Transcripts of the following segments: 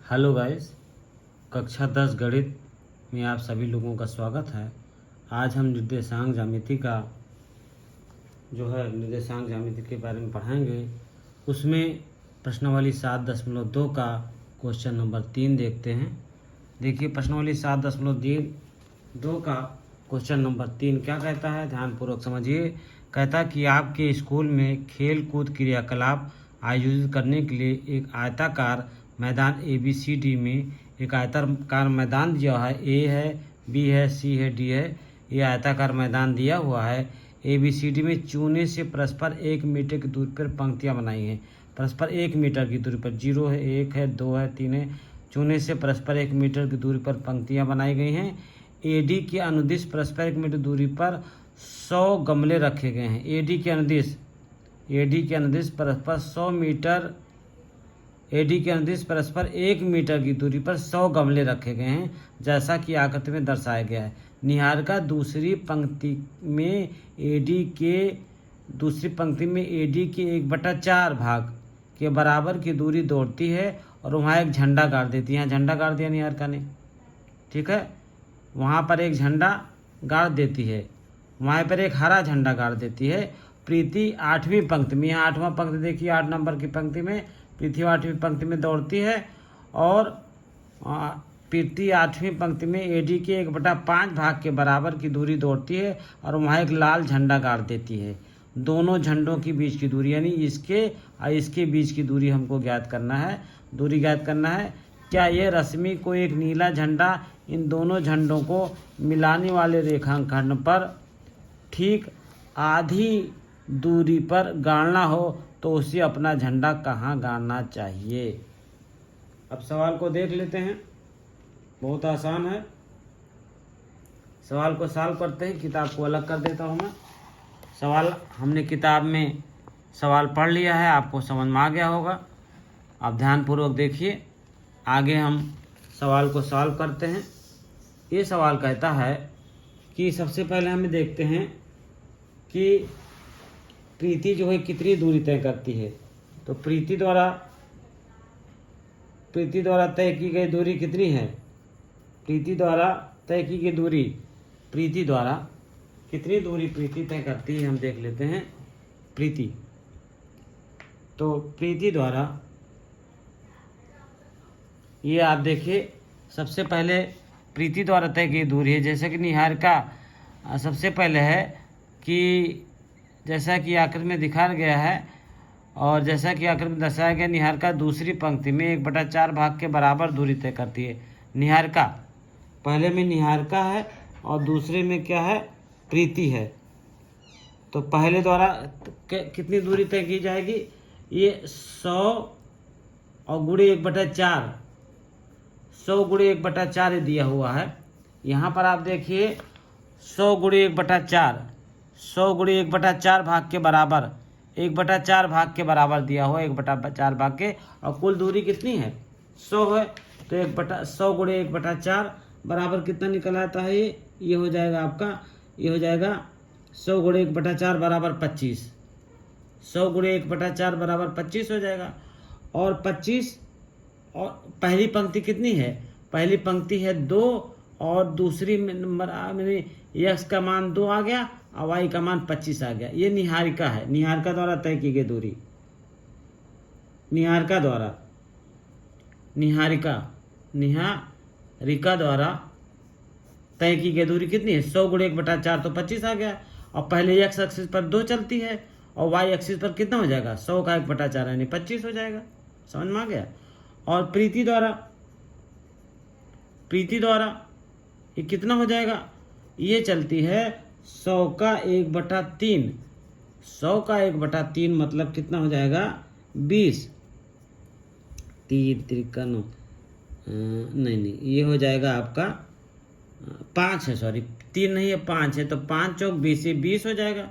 Hello guys, कक्षा 10 गणित में आप सभी लोगों का स्वागत है। आज हम निर्देशांक ज्यामिति का निर्देशांक ज्यामिति के बारे में पढ़ाएंगे। उसमें प्रश्नावली 7.2 का क्वेश्चन नंबर 3 देखते हैं। देखिए, प्रश्नावली 7.2 का क्वेश्चन नंबर 3 क्या कहता है, ध्यानपूर्वक समझिए। कहता कि आपके स्कूल में खेल कूद क्रियाकलाप आयोजित करने के लिए एक आयताकार मैदान ABCD में एक आयताकार मैदान दिया है। A है, B है, C है, D है। ये आयताकार मैदान दिया हुआ है। ABCD में चूने से परस्पर 1 मीटर की दूरी पर पंक्तियां बनाई हैं। परस्पर 1 मीटर की दूरी पर 0 है, 1 है, 2 है, 3 है। चूने से परस्पर 1 मीटर की दूरी पर पंक्तियां बनाई गई हैं। AD के अनुदिश परस्पर 1 मीटर दूरी पर 100 गमले रखे गए हैं। AD के अनुदिश परस्पर 100 मीटर AD के अनुदिश परस्पर 1 मीटर की दूरी पर 100 गमले रखे गए हैं, जैसा कि आकृति में दर्शाया गया है। निहारिका दूसरी पंक्ति में AD के 1/4 भाग के बराबर की दूरी दौड़ती है और वहाँ एक झंडा गाड़ देती है। यहाँ झंडा गाड़ दिया निहारिका ने, ठीक है। वहाँ पर एक झंडा गाड़ देती है, वहाँ पर एक हरा झंडा गाड़ देती है। प्रीति 8वीं पंक्ति में, यहाँ 8वां पंक्ति देखिए, 8 नंबर की पंक्ति में प्रीति 8वीं पंक्ति में दौड़ती है और प्रीति 8वीं पंक्ति में AD के 1/5 भाग के बराबर की दूरी दौड़ती है और वहाँ एक लाल झंडा गाड़ देती है। दोनों झंडों के बीच की दूरी, यानी इसके और इसके बीच की दूरी हमको ज्ञात करना है, दूरी ज्ञात करना है। क्या ये रश्मि को एक नीला झंडा इन दोनों झंडों को मिलाने वाले रेखांकन पर ठीक आधी दूरी पर गाड़ना हो तो उसे अपना झंडा कहाँ गाड़ना चाहिए। अब सवाल को देख लेते हैं, बहुत आसान है। सवाल को सॉल्व करते हैं। किताब को अलग कर देता हूँ मैं। सवाल हमने किताब में सवाल पढ़ लिया है, आपको समझ में आ गया होगा। अब ध्यानपूर्वक देखिए, आगे हम सवाल को सॉल्व करते हैं। ये सवाल कहता है कि सबसे पहले हमें देखते हैं कि प्रीति जो है कितनी दूरी तय करती है। तो प्रीति द्वारा तय की गई दूरी कितनी है। प्रीति द्वारा तय की गई दूरी, प्रीति द्वारा कितनी दूरी प्रीति तय करती है, हम देख लेते हैं। प्रीति द्वारा, ये आप देखिए, सबसे पहले प्रीति द्वारा तय की दूरी है। जैसे कि निहारिका सबसे पहले है कि जैसा कि आकृति में दिखाया गया है और जैसा कि आकृति में दर्शाया गया, निहारिका दूसरी पंक्ति में 1/4 भाग के बराबर दूरी तय करती है। निहारिका, पहले में निहारिका है और दूसरे में क्या है, प्रीति है। तो पहले द्वारा कितनी दूरी तय की जाएगी, ये 100 और गुणे 1/4, 100 गुणे 1/4 दिया हुआ है। यहाँ पर आप देखिए 100 गुणे 1/4, 100 गुणे 1/4 भाग के बराबर, 1/4 भाग के बराबर दिया हुआ, 1/4 भाग के, और कुल दूरी कितनी है, 100 है। तो 100 गुणे 1/4 बराबर कितना निकल आता है, ये हो जाएगा आपका, ये हो जाएगा 100 गुणे 1/4 बराबर 25। 100 गुणे 1/4 बराबर 25 हो जाएगा। और 25, और पहली पंक्ति कितनी है, पहली पंक्ति है 2 और दूसरी नंबर में x का मान 2 आ गया और y का मान 25 आ गया। ये निहारिका है, निहारिका द्वारा तय की गई दूरी। निहारिका द्वारा तय की गई दूरी कितनी है, 100 गुणे 1/4 तो 25 आ गया। और पहले x एक्सिस पर 2 चलती है और y एक्सिस पर कितना हो जाएगा, 100 का 1/4 यानी 25 हो जाएगा। समझ में आ गया। और प्रीति द्वारा ये कितना हो जाएगा, ये चलती है 100 का 1/3, 100 का 1/3 मतलब कितना हो जाएगा, 20। 3 त्रिका 9, नहीं, ये हो जाएगा आपका 5 है, सॉरी 3 नहीं है, 5 है। तो 5 चौक 20, ये 20 हो जाएगा।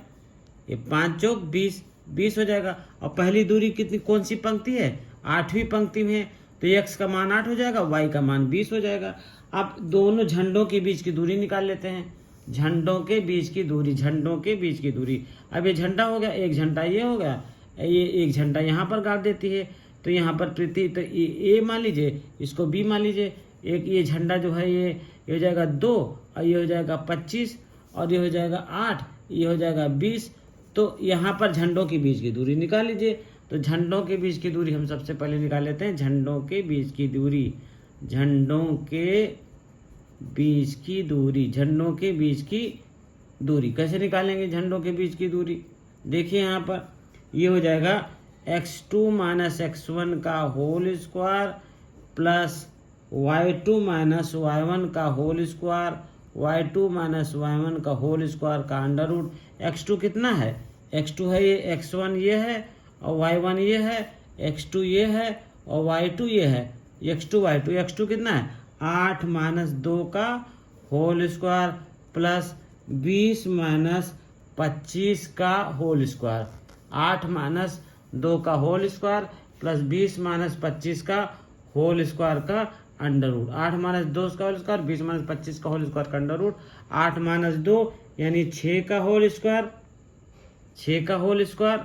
ये 5 चौक 20 हो जाएगा। और पहली दूरी कितनी, कौन सी पंक्ति है, 8वीं पंक्ति में है। तो x का मान 8 हो जाएगा, y का मान 20 हो जाएगा। अब दोनों झंडों के बीच की दूरी निकाल लेते हैं। झंडों के बीच की दूरी। अब ये झंडा हो गया, एक झंडा ये हो गया, ये एक झंडा यहाँ पर गाड़ देती है। तो यहाँ पर प्रीति तो ए मान लीजिए, इसको बी मान लीजिए। एक ये झंडा जो है ये हो जाएगा 2 और ये हो जाएगा 25 और ये हो जाएगा 8, ये हो जाएगा 20। तो यहाँ पर झंडों के बीच की दूरी निकाल लीजिए। तो झंडों के बीच की दूरी हम सबसे पहले निकाल लेते हैं। झंडों के बीच की दूरी, झंडों के बीच की दूरी, झंडों के बीच की दूरी कैसे निकालेंगे? झंडों के बीच की दूरी देखिए यहाँ पर ये हो जाएगा x2 माइनस x1 का whole square plus y2 minus y1 का whole square, y2 minus y1 का होल स्क्वायर का अंडर रूट। x2 कितना है? x2 है ये, x1 ये है और y1 ये है, x2 ये है और y2 ये है। x2 कितना है? 8 माइनस 2 का होल स्क्वायर प्लस 20 माइनस 25 का होल स्क्वायर। 8 माइनस 2 का होल स्क्वायर प्लस 20 माइनस 25 का होल स्क्वायर का अंडर रूट। 8 माइनस 2 का होल स्क्वायर, 20 माइनस 25 का होल स्क्वायर का अंडर रूट। 8 माइनस 2 यानी 6 का होल स्क्वायर, 6 का होल स्क्वायर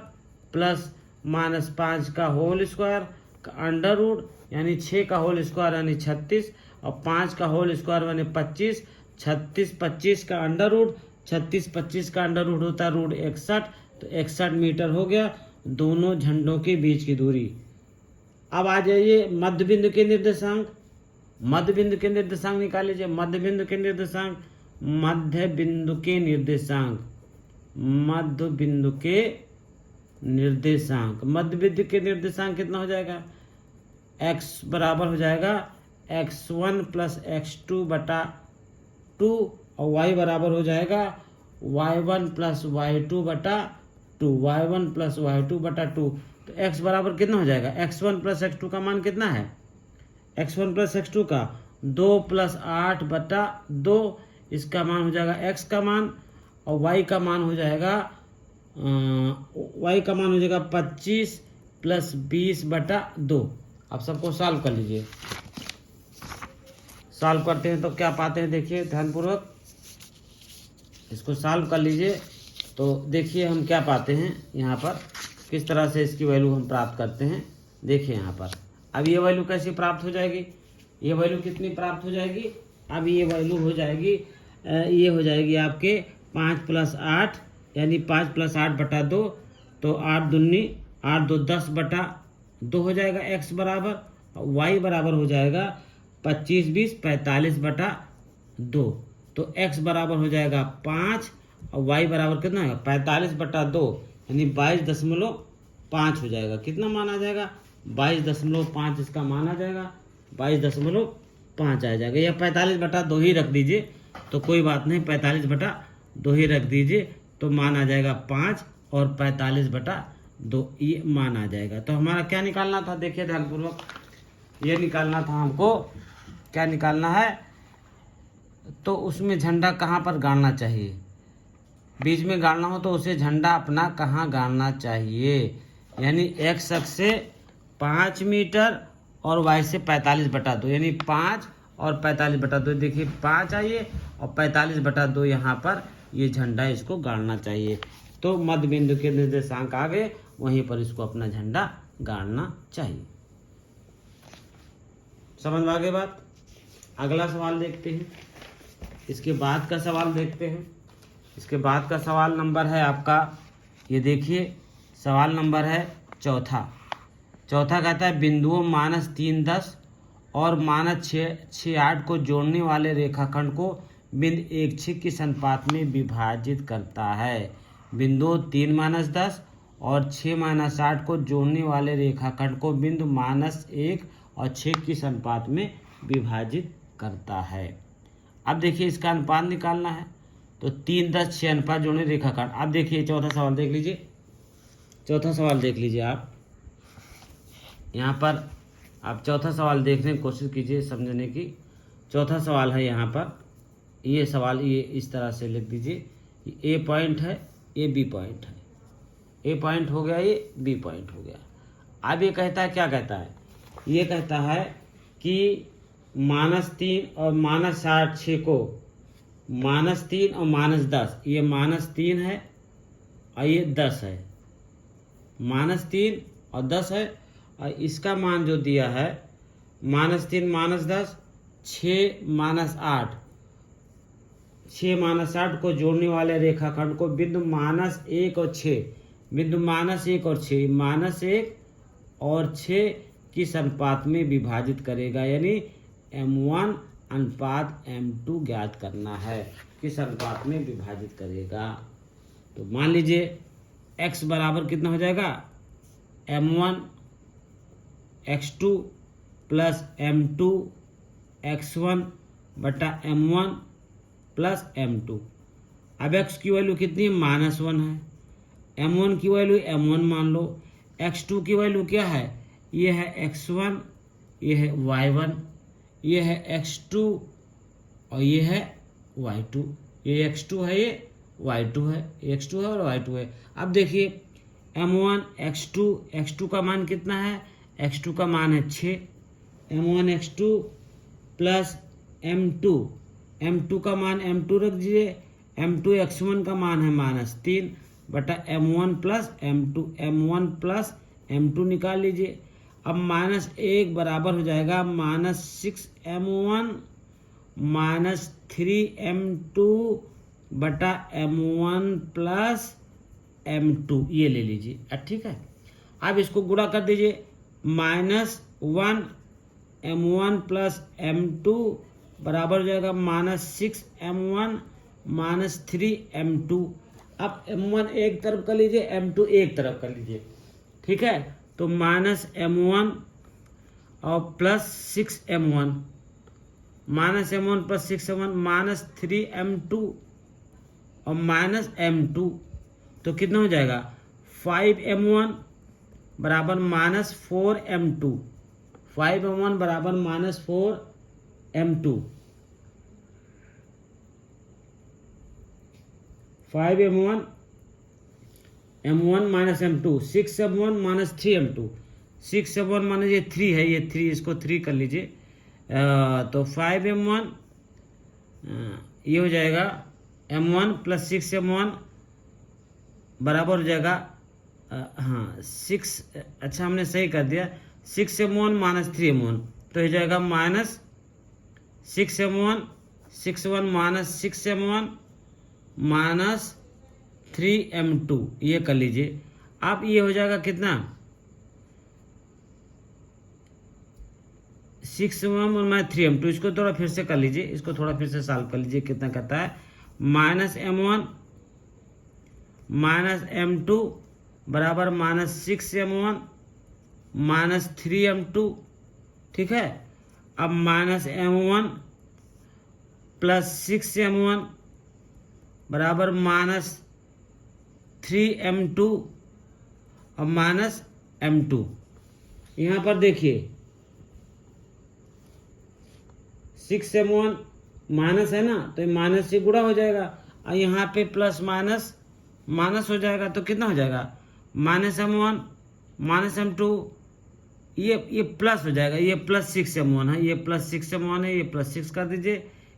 प्लस माइनस 5 का होल स्क्वायर का अंडर रूट, यानी 6 का होल स्क्वायर यानी 36 और 5 का होल स्क्वायर यानी 25। 36 25 का अंडर रूट, 36 25 का अंडर रूट होता है रूट 61, तो 61 मीटर हो गया दोनों झंडों के बीच की दूरी। अब आ जाइए मध्य बिंदु के निर्देशांक। मध्य बिंदु के निर्देशांक निकाल लीजिए। मध्य बिंदु के निर्देशांक, मध्य बिंदु के निर्देशांक, मध्य बिंदु के निर्देशांक, मध्य बिंदु के निर्देशांक कितना हो जाएगा? x बराबर हो जाएगा x1 प्लस x2 बटा 2 और y बराबर हो जाएगा y1 प्लस y2 बटा 2, y1 प्लस y2 बटा 2। तो x बराबर कितना हो जाएगा? x1 प्लस x2 का मान कितना है? x1 प्लस x2 का 2 प्लस 8 बटा 2, इसका मान हो जाएगा x का मान और y का मान हो जाएगा 25 प्लस 20 बटा 2। अब सबको सॉल्व कर लीजिए। सॉल्व करते हैं तो क्या पाते हैं देखिए ध्यानपूर्वक, इसको सॉल्व कर लीजिए तो देखिए हम क्या पाते हैं यहाँ पर, किस तरह से इसकी वैल्यू हम प्राप्त करते हैं। देखिए यहाँ पर अब ये वैल्यू कैसी प्राप्त हो जाएगी? ये वैल्यू कितनी प्राप्त हो जाएगी? अब ये वैल्यू हो जाएगी, ये हो जाएगी आपके 5 प्लस 8 यानी 5 प्लस 8 बटा 2, तो 8 दूनी 8 2 10 बटा 2 हो जाएगा x बराबर, y बराबर हो जाएगा 25 20 45 बटा 2, तो x बराबर हो जाएगा 5 और y बराबर कितना है? 45 बटा 2 यानी 22.5 हो जाएगा। कितना मान आ जाएगा? 22.5 इसका मान आ जाएगा, 22.5 आ जाएगा। या 45 बटा 2 ही रख दीजिए तो कोई बात नहीं, 45 बटा 2 ही रख दीजिए तो मान आ जाएगा 5 और 45 बटा 2 ये मान आ जाएगा। तो हमारा क्या निकालना था? देखिए ध्यानपूर्वक, ये निकालना था हमको, क्या निकालना है? तो उसमें झंडा कहाँ पर गाड़ना चाहिए? बीच में गाड़ना हो तो उसे झंडा अपना कहाँ गाड़ना चाहिए? यानी x अक्ष से 5 मीटर और y से 45 बटा 2, यानी 5 और 45 बटा 2। देखिए 5 आइए और 45 बटा 2 यहाँ पर ये झंडा इसको गाड़ना चाहिए। तो मध्य बिंदु के निर्देशांक आ गए, वहीं पर इसको अपना झंडा गाड़ना चाहिए। समझ में आ गई बात? अगला सवाल देखते हैं, इसके बाद का सवाल देखते हैं। इसके बाद का सवाल नंबर है आपका, ये देखिए सवाल नंबर है चौथा। चौथा कहता है बिंदुओं -3 10 और -6 8 को जोड़ने वाले रेखाखंड को बिंदु एक 6 के अनुपात में विभाजित करता है। बिंदु 3 -10 और 6 -8 को जोड़ने वाले रेखाखंड को बिंदु -1 और 6 के अनुपात में विभाजित करता है। अब देखिए इसका अनुपात निकालना है, तो 3 10 6 अनुपात जोड़ने रेखाखंड। अब देखिए चौथा सवाल देख लीजिए, चौथा सवाल देख लीजिए आप यहाँ पर, आप चौथा सवाल देखने की कोशिश कीजिए समझने की। चौथा सवाल है यहाँ पर, ये सवाल ये इस तरह से लिख दीजिए, ए पॉइंट है, ये बी पॉइंट है, ए पॉइंट हो गया, ये बी पॉइंट हो गया। अब ये कहता है, क्या कहता है? ये कहता है कि -3 और -6 को -3 और -10, ये -3 है और ये 10 है, -3 और 10 है और इसका मान जो दिया है -3 -10 6 -8, 6 -8 को जोड़ने वाले रेखाखंड को बिंदु -1 और 6, बिंदु -1 और 6, -1 और 6 किस अनुपात में विभाजित करेगा, यानी M1 अनुपात M2 ज्ञात करना है, किस अनुपात में विभाजित करेगा। तो मान लीजिए x बराबर कितना हो जाएगा, M1 x2 plus M2 x1 बटा M1 प्लस M2। अब x की वैल्यू कितनी है, -1 है, M1 की वैल्यू M1 मान लो, x2 की वैल्यू क्या है, ये है x1, ये है y1, ये है x2 और ये है y2, ये x2 है, ये y2 है, x2 है और y2 है। अब देखिए M1 x2 का मान कितना है, x2 का मान है 6, M1 x2 प्लस M2 का मान M2 रख दीजिए, M2 x1 का मान है -3 बटा M1 प्लस M2 निकाल लीजिए। अब -1 बराबर हो जाएगा -6M1 -3M2 बटा M1 प्लस M2, ये ले लीजिए। ठीक है, अब इसको गुणा कर दीजिए, -1M1 प्लस M2 बराबर हो जाएगा -6M1 -3M2। अब M1 एक तरफ कर लीजिए, M2 एक तरफ कर लीजिए, ठीक है। तो -M1 और plus 6M1, -M1 plus 6M1 -3M2 और -M2, तो कितना हो जाएगा, 5M1 बराबर -4M2, 5M1 बराबर -4M2, 5M1 M1 -M2, 6M1 -3M2, 6M1 माने ये 3 है, ये 3, इसको 3 कर लीजिए। तो 5M1 ये हो जाएगा M1 प्लस 6M1 बराबर हो जाएगा, हाँ 6, अच्छा हमने सही कर दिया, 6M1 -3M1, तो हो जाएगा -6M1 -6M1 -3M2, ये कर लीजिए। अब ये हो जाएगा कितना, 6M1 -3M2, इसको थोड़ा फिर से कर लीजिए, इसको थोड़ा फिर से सॉल्व कर लीजिए, कितना करता है, -M1 -M2 बराबर -6M1 -3M2, ठीक है। अब -M1 प्लस 6M1 बराबर -3M2 और -M2। यहाँ पर देखिए 6M1 माइनस है ना, तो माइनस से गुणा हो जाएगा, और यहाँ पे प्लस माइनस माइनस हो जाएगा, तो कितना हो जाएगा, -M1 -M2, ये प्लस हो जाएगा, ये प्लस 6M1 है, ये प्लस 6M1 है, ये प्लस 6 कर दीजिए,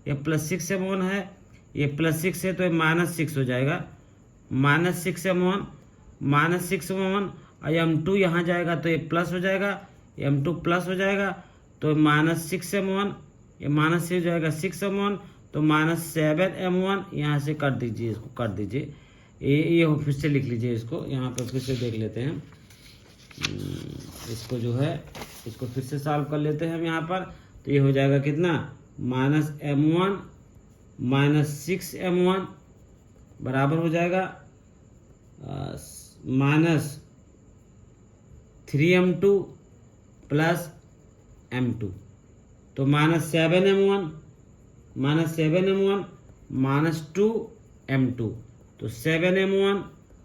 ये प्लस 6M1 है, ये प्लस 6 है, तो ये -6 हो जाएगा, -6M1 और M2 यहाँ जाएगा तो ये प्लस हो जाएगा, M2 प्लस हो जाएगा, तो -6M1, ये माइनस से हो जाएगा 6M1, तो -7M1 यहाँ से कर दीजिए, इसको कर दीजिए, ये फिर से लिख लीजिए, इसको यहाँ पर फिर से देख लेते हैं, इसको जो है इसको फिर से सॉल्व कर लेते हैं हम यहाँ पर। तो ये हो जाएगा कितना, -M1 -6M1 बराबर हो जाएगा -3M2 प्लस M2, तो -7M1 -2M2, तो 7M1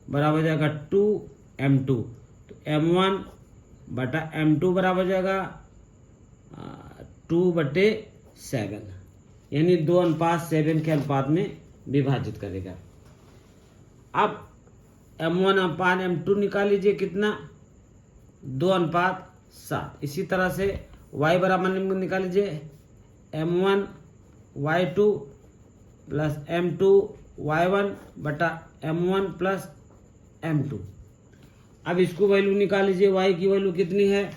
बराबर हो जाएगा 2M2, तो M1 बटा M2 बराबर हो जाएगा 2/7, यानी 2:7 के अनुपात में विभाजित करेगा। अब M1/M2 निकाल लीजिए, कितना, 2:7। इसी तरह से y बराबर निकाल लीजिए, M1Y2 प्लस M2Y1 बटा M1 प्लस M2। अब इसको वैल्यू निकाल लीजिए, y की वैल्यू कितनी है,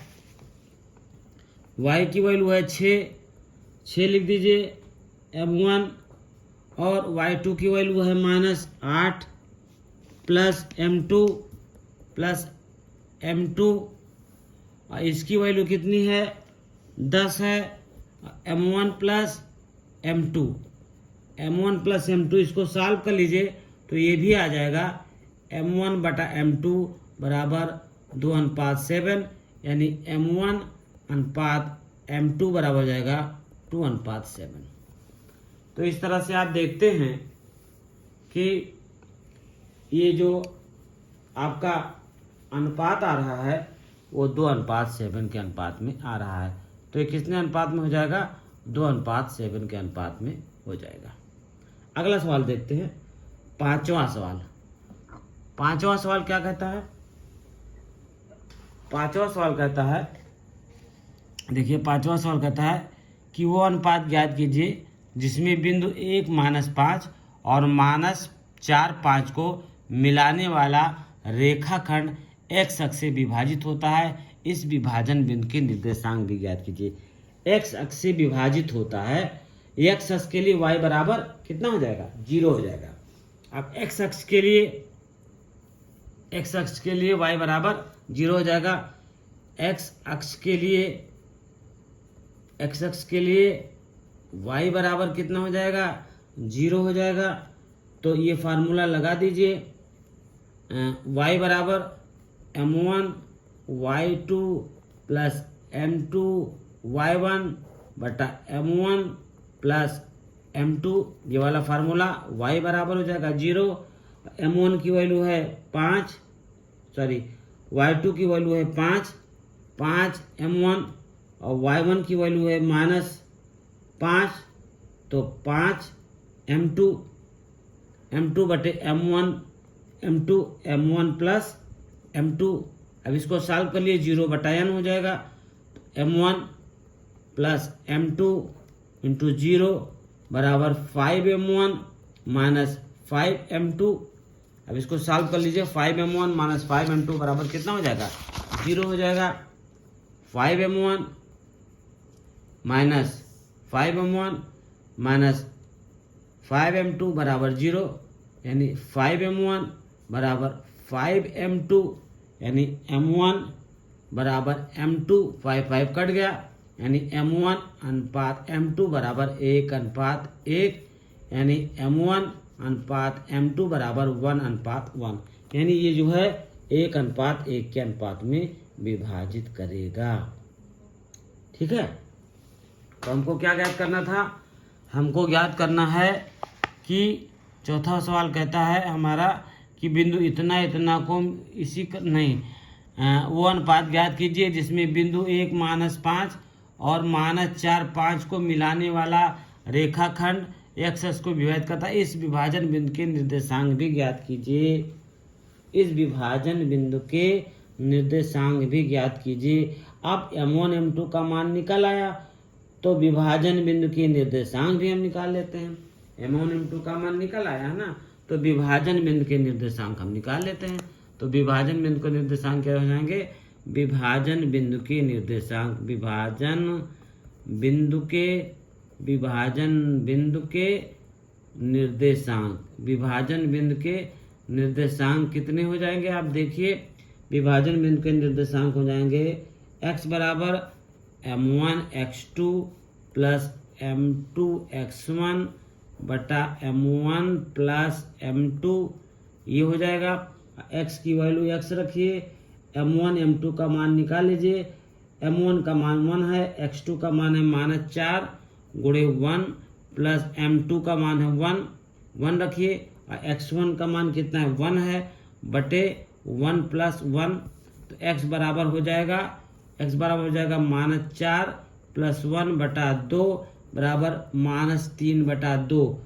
y की वैल्यू है 6 लिख दीजिए m1, और y2 की वैल्यू है -8 प्लस m2 और इसकी वैल्यू कितनी है 10 है। m1 प्लस m2 इसको सॉल्व कर लीजिए तो ये भी आ जाएगा m1 बटा m2 बराबर 2:7, यानी m1 अनुपात m2 बराबर हो जाएगा 2:7। तो इस तरह से आप देखते हैं कि ये जो आपका अनुपात आ रहा है वो 2:7 के अनुपात में आ रहा है। तो ये कितने अनुपात में हो जाएगा 2:7 के अनुपात में हो जाएगा। अगला सवाल देखते हैं, पांचवा सवाल क्या कहता है। पांचवा सवाल कहता है, देखिए पांचवा सवाल कहता है कि वो अनुपात ज्ञात कीजिए जिसमें बिंदु 1 -5 और -4 5 को मिलाने वाला रेखाखंड x अक्ष से विभाजित होता है। इस विभाजन बिंदु के निर्देशांक भी ज्ञात कीजिए। x अक्ष से विभाजित होता है, x अक्ष के लिए y बराबर कितना हो जाएगा 0 हो जाएगा। अब x अक्ष के लिए y बराबर 0 हो जाएगा। x अक्ष के लिए y बराबर कितना हो जाएगा 0 हो जाएगा। तो ये फार्मूला लगा दीजिए, y बराबर m1 y2 plus m2 y1 बटा m1 प्लस m2, ये वाला फार्मूला y बराबर हो जाएगा 0। m1 की वैल्यू है y2 की वैल्यू है 5 m1 और y1 की वैल्यू है -5, तो 5 m2 बटे m1 प्लस m2। अब इसको सॉल्व कर लिए 0/n हो जाएगा। m1 प्लस m2 इंटू 0 बराबर 5m1 माइनस 5m2। अब इसको सॉल्व कर लीजिए, 5m1 माइनस 5m2 बराबर कितना हो जाएगा 0 हो जाएगा। 5m1 minus 5m1 minus 5m2 बराबर 0, यानी 5m1 बराबर 5m2, यानी m1 बराबर m2, 5 कट गया, यानी m1 अनुपात m2 बराबर 1:1, यानी m1 अनुपात m2 बराबर 1:1, यानी ये जो है 1:1 के अनुपात में विभाजित करेगा। ठीक है, तो हमको क्या ज्ञात करना था, हमको ज्ञात करना है कि चौथा सवाल कहता है हमारा कि बिंदु इतना को वो अनुपात ज्ञात कीजिए जिसमें बिंदु 1 -5 और -4 5 को मिलाने वाला रेखाखंड x अक्ष को विभाजित करता है। इस विभाजन बिंदु के निर्देशांक भी ज्ञात कीजिए। इस विभाजन बिंदु के निर्देशांक भी ज्ञात कीजिए। अब m1 m2 का मान निकल आया, तो विभाजन बिंदु के निर्देशांक भी हम निकाल लेते हैं। m1 m2 का मान निकल आया है ना, तो विभाजन बिंदु के निर्देशांक हम निकाल लेते हैं। तो विभाजन बिंदु के निर्देशांक क्या हो जाएंगे, विभाजन बिंदु के निर्देशांक कितने हो जाएंगे, आप देखिए विभाजन बिंदु के निर्देशांक हो जाएंगे x बराबर m1 x2 plus m2 x1 बटा m1 प्लस m2, ये हो जाएगा। x की वैल्यू x रखिए, m1 m2 का मान निकाल लीजिए। m1 का मान 1 है, x2 का मान है -4 गुणे 1 प्लस m2 का मान है 1 रखिए, और x1 का मान कितना है 1 है बटे 1 प्लस 1, तो x बराबर हो जाएगा -4 प्लस 1 बटा 2 बराबर -3/2।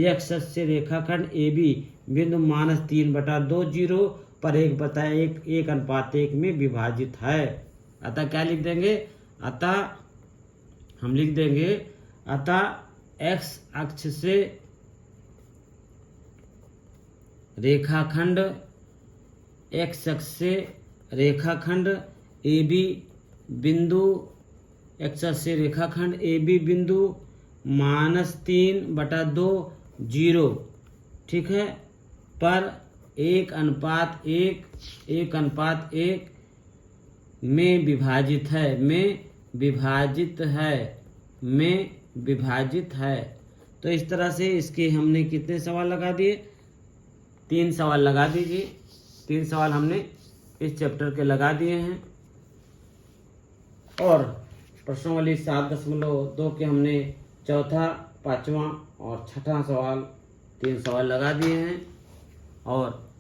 x अक्ष से रेखाखंड AB बिंदु -3/2 0 पर 1:1 में विभाजित है। अतः क्या लिख देंगे, हम लिख देंगे x अक्ष से रेखाखंड AB बिंदु एक्स से रेखाखंड ए बी बिंदु -3/2 0, ठीक है, पर 1:1 में विभाजित है। तो इस तरह से इसके हमने कितने सवाल लगा दिए? 3 सवाल लगा दीजिए। 3 सवाल हमने इस चैप्टर के लगा दिए हैं। और प्रश्नावली 7.2 के हमने चौथा, 5वां और 6वां सवाल 3 सवाल लगा दिए हैं। और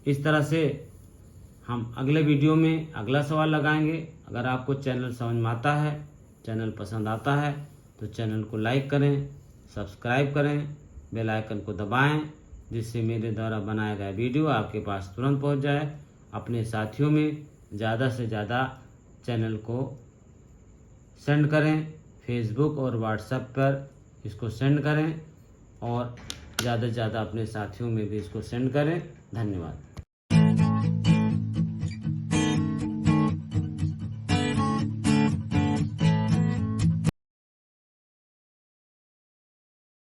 इस तरह से हम अगले वीडियो में अगला सवाल लगाएंगे। अगर आपको चैनल समझ में आता है, चैनल पसंद आता है, तो चैनल को लाइक करें, सब्सक्राइब करें, बेल आइकन को दबाएं, जिससे मेरे द्वारा बनाया गया वीडियो आपके पास तुरंत पहुंच जाए। अपने साथियों में ज़्यादा से ज़्यादा चैनल को सेंड करें, फेसबुक और व्हाट्सएप पर इसको सेंड करें और ज़्यादा से ज़्यादा अपने साथियों में भी इसको सेंड करें। धन्यवाद।